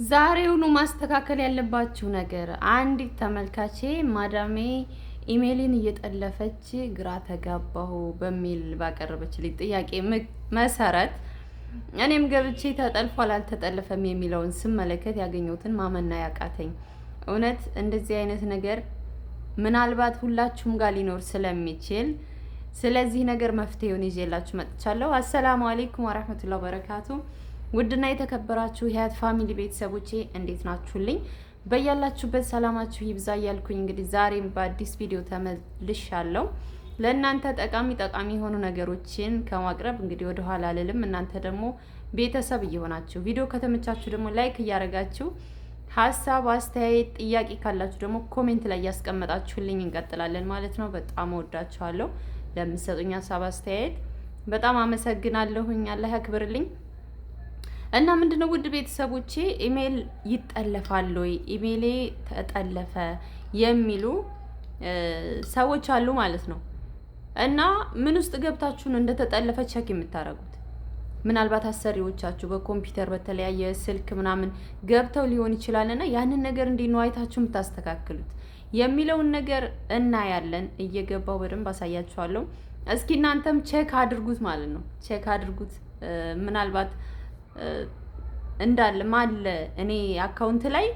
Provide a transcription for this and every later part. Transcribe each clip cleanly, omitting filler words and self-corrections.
ዛሬውኑ ማስተካከል ያለባችሁ ነገር አንዲት ተመልካቼ ማዳሜ ኢሜይልን እየጠለፈች ግራ ተጋባሁ በሚል ባቀረበችልኝ ጥያቄ መሰረት እኔም ገብቼ ተጠልፏል አልተጠለፈም የሚለውን ስመለከት ያገኘሁትን ማመና ያቃተኝ። እውነት እንደዚህ አይነት ነገር ምናልባት ሁላችሁም ጋር ሊኖር ስለሚችል ስለዚህ ነገር መፍትሄውን ይዤላችሁ መጥቻለሁ። አሰላሙ አለይኩም ወራህመቱላሂ ወበረካቱ። ውድና የተከበራችሁ የሀያት ፋሚሊ ቤተሰቦቼ እንዴት ናችሁልኝ? በያላችሁበት ሰላማችሁ ይብዛ እያልኩኝ እንግዲህ ዛሬም በአዲስ ቪዲዮ ተመልሻለሁ። ለእናንተ ጠቃሚ የሆኑ ነገሮችን ከማቅረብ እንግዲህ ወደ ኋላ አልልም። እናንተ ደግሞ ቤተሰብ እየሆናችሁ ቪዲዮ ከተመቻችሁ ደግሞ ላይክ እያደረጋችሁ ሀሳብ፣ አስተያየት፣ ጥያቄ ካላችሁ ደግሞ ኮሜንት ላይ እያስቀመጣችሁልኝ እንቀጥላለን ማለት ነው። በጣም እወዳችኋለሁ። ለምትሰጡኝ ሀሳብ አስተያየት በጣም አመሰግናለሁኝ። አላህ ያክብርልኝ። እና ምንድነው ውድ ቤተሰቦቼ ኢሜል ይጠለፋል ወይ ኢሜሌ ተጠለፈ የሚሉ ሰዎች አሉ ማለት ነው። እና ምን ውስጥ ገብታችሁ ነው እንደተጠለፈ ቼክ የምታረጉት? ምናልባት አሰሪዎቻችሁ በኮምፒውተር በተለያየ ስልክ ምናምን ገብተው ሊሆን ይችላልና ያንን ነገር እንዴት ነው አይታችሁ የምታስተካክሉት የሚለውን ነገር እናያለን። እየገባው በደንብ አሳያችኋለሁ። እስኪ እናንተም ቼክ አድርጉት ማለት ነው። ቼክ አድርጉት ምናልባት እንዳለ ማለ እኔ አካውንት ላይ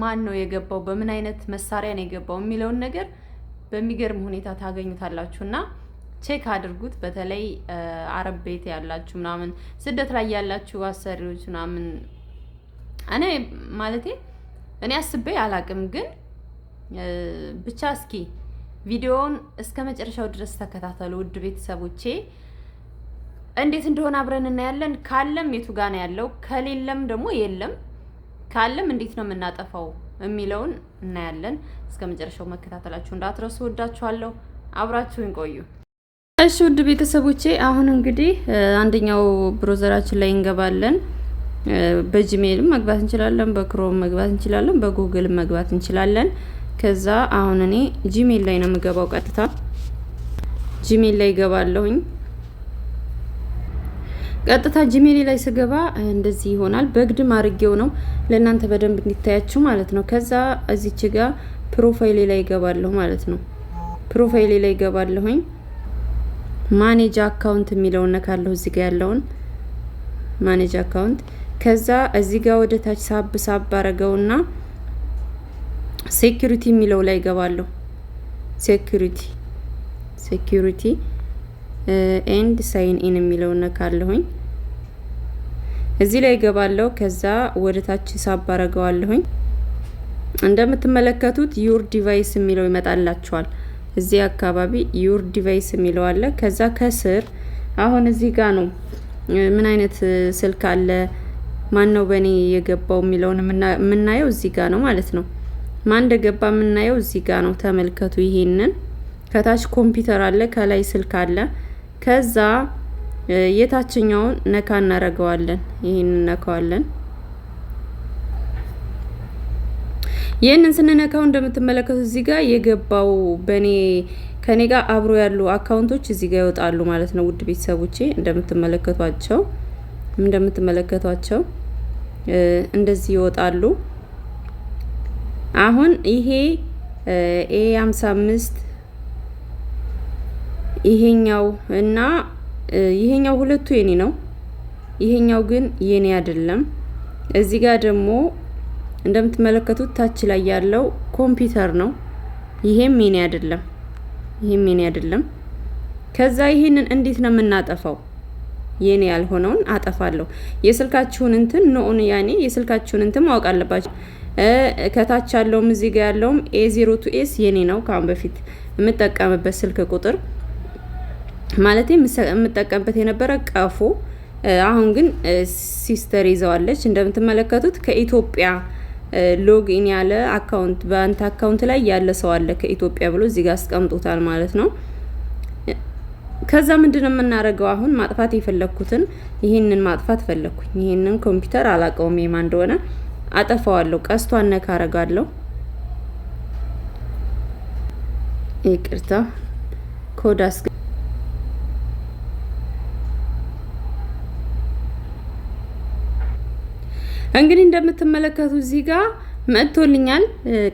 ማን ነው የገባው በምን አይነት መሳሪያ ነው የገባው የሚለውን ነገር በሚገርም ሁኔታ ታገኙታላችሁና ቼክ አድርጉት። በተለይ አረብ ቤት ያላችሁ ምናምን ስደት ላይ ያላችሁ አሰሪዎች ምናምን እኔ ማለቴ እኔ አስቤ አላቅም፣ ግን ብቻ እስኪ ቪዲዮውን እስከ መጨረሻው ድረስ ተከታተሉ ውድ ቤተሰቦቼ። እንዴት እንደሆነ አብረን እናያለን። ካለም የቱ ጋር ነው ያለው፣ ከሌለም ደግሞ የለም፣ ካለም እንዴት ነው የምናጠፋው የሚለውን እናያለን። እስከ መጨረሻው መከታተላችሁ እንዳትረሱ። ወዳችኋለሁ። አብራችሁን ቆዩ። እሺ ውድ ቤተሰቦቼ አሁን እንግዲህ አንደኛው ብሮዘራችን ላይ እንገባለን። በጂሜልም መግባት እንችላለን፣ በክሮም መግባት እንችላለን፣ በጉግል መግባት እንችላለን። ከዛ አሁን እኔ ጂሜል ላይ ነው የምገባው። ቀጥታ ጂሜል ላይ ገባለሁኝ። ቀጥታ ጂሜል ላይ ስገባ እንደዚህ ይሆናል። በግድም አድርጌው ነው ለእናንተ በደንብ እንዲታያችሁ ማለት ነው። ከዛ እዚች ጋር ፕሮፋይሌ ላይ ገባለሁ ማለት ነው። ፕሮፋይሌ ላይ ገባለሁኝ። ማኔጅ አካውንት የሚለውን ነካለሁ። እዚህ ጋር ያለውን ማኔጅ አካውንት። ከዛ እዚህ ጋር ወደ ታች ሳብ አረገውና ሴኩሪቲ የሚለው ላይ ገባለሁ። ሴኩሪቲ ኤንድ ሳይን ኢን የሚለው ነካለሁኝ። እዚህ ላይ ገባለሁ። ከዛ ወደ ታች ሳብ አረገዋለሁኝ። እንደምትመለከቱት ዩር ዲቫይስ የሚለው ይመጣላችኋል። እዚህ አካባቢ ዩር ዲቫይስ የሚለው አለ። ከዛ ከስር አሁን እዚህ ጋር ነው ምን አይነት ስልክ አለ ማን ነው በእኔ የገባው የሚለውን የምናየው እዚህ ጋር ነው ማለት ነው። ማን እንደገባ የምናየው እዚህ ጋር ነው። ተመልከቱ። ይሄንን ከታች ኮምፒውተር አለ፣ ከላይ ስልክ አለ። ከዛ የታችኛውን ነካ እናረገዋለን። ይሄንን ነካዋለን። ይሄንን ስንነካው እንደምትመለከቱት እዚህ ጋር የገባው ከኔ ጋር አብሮ ያሉ አካውንቶች እዚህ ጋር ይወጣሉ ማለት ነው። ውድ ቤተሰቦቼ እንደምትመለከቷቸው እንደዚህ ይወጣሉ። አሁን ይሄ ኤ55 ይሄኛው እና ይሄኛው ሁለቱ የኔ ነው። ይሄኛው ግን የኔ አይደለም። እዚህ ጋር ደግሞ እንደምትመለከቱት ታች ላይ ያለው ኮምፒውተር ነው። ይሄም የኔ አይደለም። ከዛ ይሄንን እንዴት ነው የምናጠፋው? የኔ ያልሆነውን አጠፋለሁ። የስልካችሁን የስልካችሁን እንትን ማወቅ አለባችሁ። ከታች ያለውም እዚህ ጋር ያለውም A02S የኔ ነው። ካሁን በፊት የምጠቀምበት ስልክ ቁጥር ማለት የምጠቀምበት የነበረ ቀፎ። አሁን ግን ሲስተር ይዘዋለች። እንደምትመለከቱት ከኢትዮጵያ ሎግኢን ያለ አካውንት በአንተ አካውንት ላይ ያለ ሰው አለ ከኢትዮጵያ ብሎ እዚህ ጋር አስቀምጦታል ማለት ነው። ከዛ ምንድነው የምናደርገው? አሁን ማጥፋት የፈለኩትን ይሄንን ማጥፋት ፈለኩኝ። ይሄንን ኮምፒውተር አላቀውም የማን እንደሆነ አጠፋዋለሁ። ቀስቷን ነካ አረጋለሁ። ይቅርታ ኮዳስ እንግዲህ እንደምትመለከቱ እዚህ ጋር መጥቶልኛል።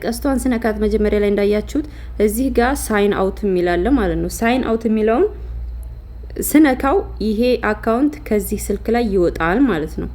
ቀስቷን ስነካት መጀመሪያ ላይ እንዳያችሁት እዚህ ጋር ሳይን አውት የሚላለ ማለት ነው። ሳይን አውት የሚለውን ስነካው ይሄ አካውንት ከዚህ ስልክ ላይ ይወጣል ማለት ነው።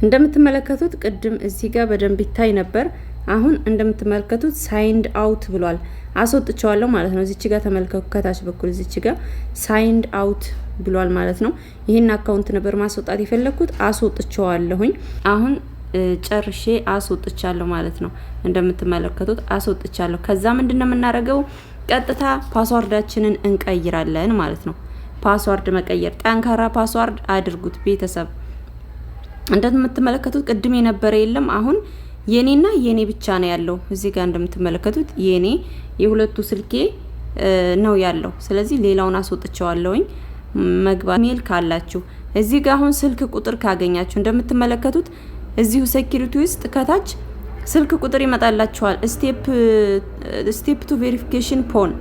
እንደምትመለከቱት ቅድም እዚህ ጋር በደንብ ይታይ ነበር። አሁን እንደምትመለከቱት ሳይንድ አውት ብሏል። አስወጥቸዋለሁ ማለት ነው። እዚች ጋር ተመልከቱ፣ ከታች በኩል እዚች ጋር ሳይንድ አውት ብሏል ማለት ነው። ይሄን አካውንት ነበር ማስወጣት የፈለኩት፣ አስወጥቸዋለሁኝ። አሁን ጨርሼ አስወጥቻለሁ ማለት ነው። እንደምትመለከቱት አስወጥቻለሁ። ከዛ ምንድነው የምናደርገው? ቀጥታ ፓስዋርዳችንን እንቀይራለን ማለት ነው። ፓስዋርድ መቀየር፣ ጠንካራ ፓስዋርድ አድርጉት ቤተሰብ። እንደምትመለከቱት ቅድም የነበረ የለም። አሁን የኔና የኔ ብቻ ነው ያለው። እዚህ ጋር እንደምትመለከቱት የኔ የሁለቱ ስልኬ ነው ያለው። ስለዚህ ሌላውን አስወጥቸዋለሁኝ። መግባት ሜል ካላችሁ እዚህ ጋር አሁን ስልክ ቁጥር ካገኛችሁ እንደምትመለከቱት እዚሁ ሴኩሪቲ ውስጥ ከታች ስልክ ቁጥር ይመጣላችኋል። ስቴፕ ቱ ቬሪፊኬሽን ፖን።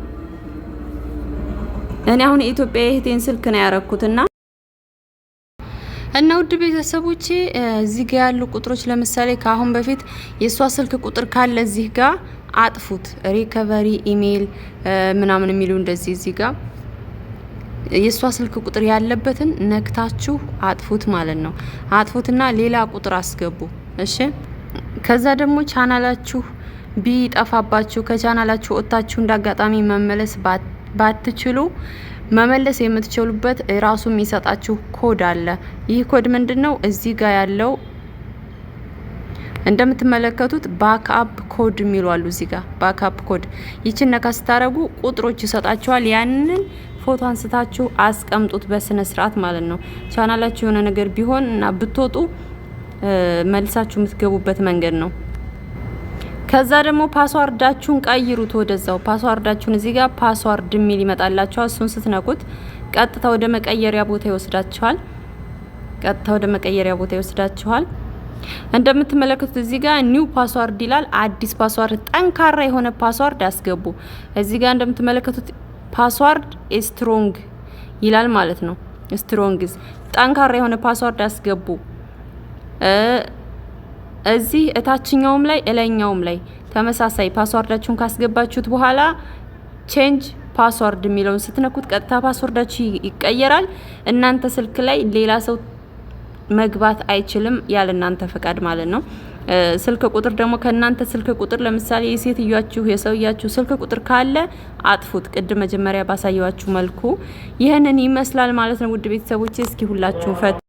እኔ አሁን የኢትዮጵያ የእህቴን ስልክ ነው ያረኩትና እና ውድ ቤተሰቦቼ እዚህ ጋር ያሉ ቁጥሮች ለምሳሌ ከአሁን በፊት የሷ ስልክ ቁጥር ካለ እዚህ ጋር አጥፉት። ሪከቨሪ ኢሜል ምናምን የሚሉ እንደዚህ እዚህ ጋር የሷ ስልክ ቁጥር ያለበትን ነክታችሁ አጥፉት ማለት ነው። አጥፉትና ሌላ ቁጥር አስገቡ። እሺ። ከዛ ደግሞ ቻናላችሁ ቢጠፋባችሁ ከቻናላችሁ ወጣችሁ እንዳጋጣሚ መመለስ ባትችሉ መመለስ የምትችሉበት ራሱ የሚሰጣችሁ ኮድ አለ። ይህ ኮድ ምንድነው? እዚህ ጋር ያለው እንደምትመለከቱት ባክአፕ ኮድ የሚሉ አሉ። እዚህ ጋር ባክአፕ ኮድ ይችን ነካ ስታረጉ ቁጥሮች ይሰጣችኋል። ያንን ፎቶ አንስታችሁ አስቀምጡት በስነ ስርዓት ማለት ነው። ቻናላችሁ የሆነ ነገር ቢሆን እና ብትወጡ መልሳችሁ የምትገቡበት መንገድ ነው። ከዛ ደግሞ ፓስዋርዳችሁን ቀይሩት ወደዛው። ፓስዋርዳችሁን እዚህ ጋር ፓስዋርድ የሚል ይመጣላችኋል። እሱን ስትነኩት ቀጥታ ወደ መቀየሪያ ቦታ ይወስዳችኋል። እንደምትመለከቱት እዚህ ጋር ኒው ፓስዋርድ ይላል። አዲስ ፓስዋርድ፣ ጠንካራ የሆነ ፓስዋርድ አስገቡ። እዚህ ጋር እንደምትመለከቱት ፓስዋርድ ስትሮንግ ይላል ማለት ነው። ስትሮንግዝ፣ ጠንካራ የሆነ ፓስዋርድ አስገቡ። እዚህ እታችኛውም ላይ እላኛውም ላይ ተመሳሳይ ፓስዋርዳችሁን ካስገባችሁት በኋላ ቼንጅ ፓስዋርድ የሚለውን ስትነኩት ቀጥታ ፓስዋርዳችሁ ይቀየራል። እናንተ ስልክ ላይ ሌላ ሰው መግባት አይችልም ያለ እናንተ ፈቃድ ማለት ነው። ስልክ ቁጥር ደግሞ ከእናንተ ስልክ ቁጥር ለምሳሌ የሴትዮዋችሁ የሰውያችሁ ስልክ ቁጥር ካለ አጥፉት። ቅድም መጀመሪያ ባሳየዋችሁ መልኩ ይህንን ይመስላል ማለት ነው። ውድ ቤተሰቦቼ እስኪ ሁላችሁ